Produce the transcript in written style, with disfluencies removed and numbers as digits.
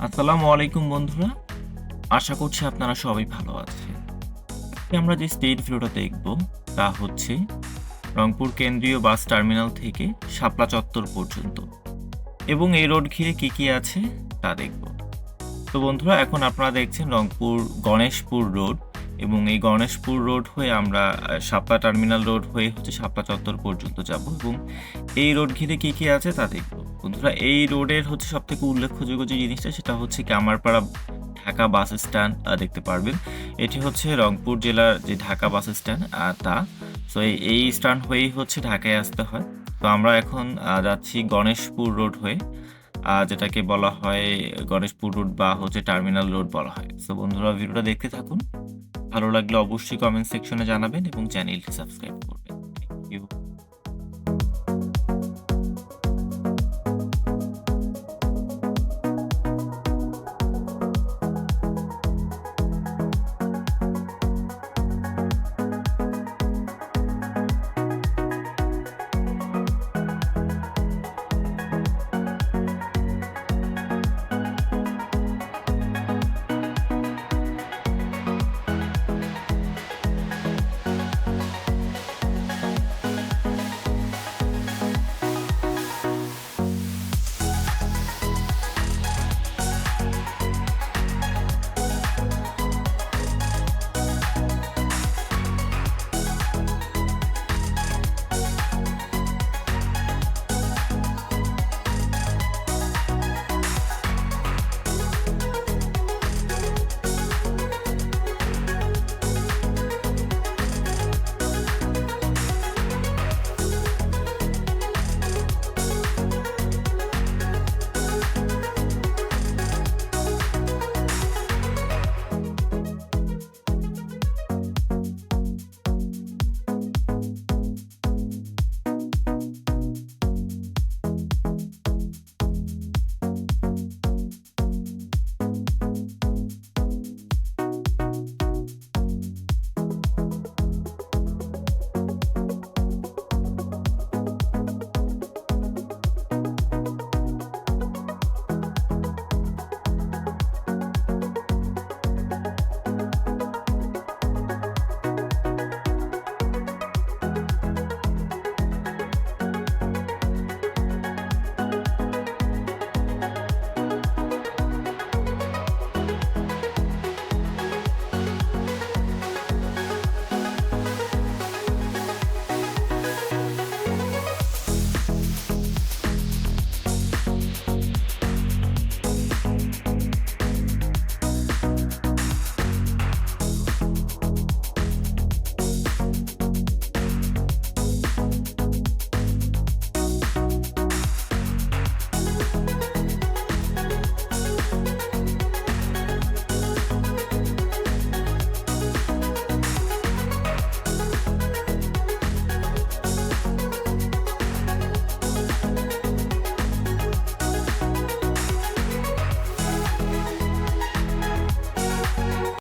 আসসালামু আলাইকুম বন্ধুরা, আশা করছি আপনারা সবাই ভালো আছেন। আজকে আমরা যে স্টেট ভিডিওটা দেখব তা হচ্ছে রংপুর কেন্দ্রীয় বাস টার্মিনাল থেকে শাপলা চত্বর পর্যন্ত এবং এই রোড ঘিরে কি কি আছে তা দেখব। তো বন্ধুরা, এখন আপনারা দেখছেন রংপুর গণেশপুর রোড এবং এই গণেশপুর রোড হয়ে আমরা শাপলা টার্মিনাল রোড হয়ে হচ্ছে শাপলা চত্বর পর্যন্ত যাব এবং এই রোড ঘিরে কি কি আছে তা দেখব। বন্ধুরা, এই রোডের হচ্ছে সব থেকে উল্লেখযোগ্য যে জিনিসটা সেটা হচ্ছে কামারপাড়া ঢাকা বাস স্ট্যান্ড দেখতে পারবেন। এটি হচ্ছে রংপুর জেলার যে ঢাকা বাস স্ট্যান্ড তা। তো এই স্ট্যান্ড হয়েই হচ্ছে ঢাকায় আসতে হয়। তো আমরা এখন যাচ্ছি গণেশপুর রোড হয়ে, যেটাকে বলা হয় গণেশপুর রোড বা হচ্ছে টার্মিনাল রোড বলা হয়। তো বন্ধুরা, ভিডিওটা দেখতে থাকুন। ভালো লাগলে অবশ্যই কমেন্ট সেকশনে জানাবেন এবং চ্যানেলটি সাবস্ক্রাইব করবেন। Thank you.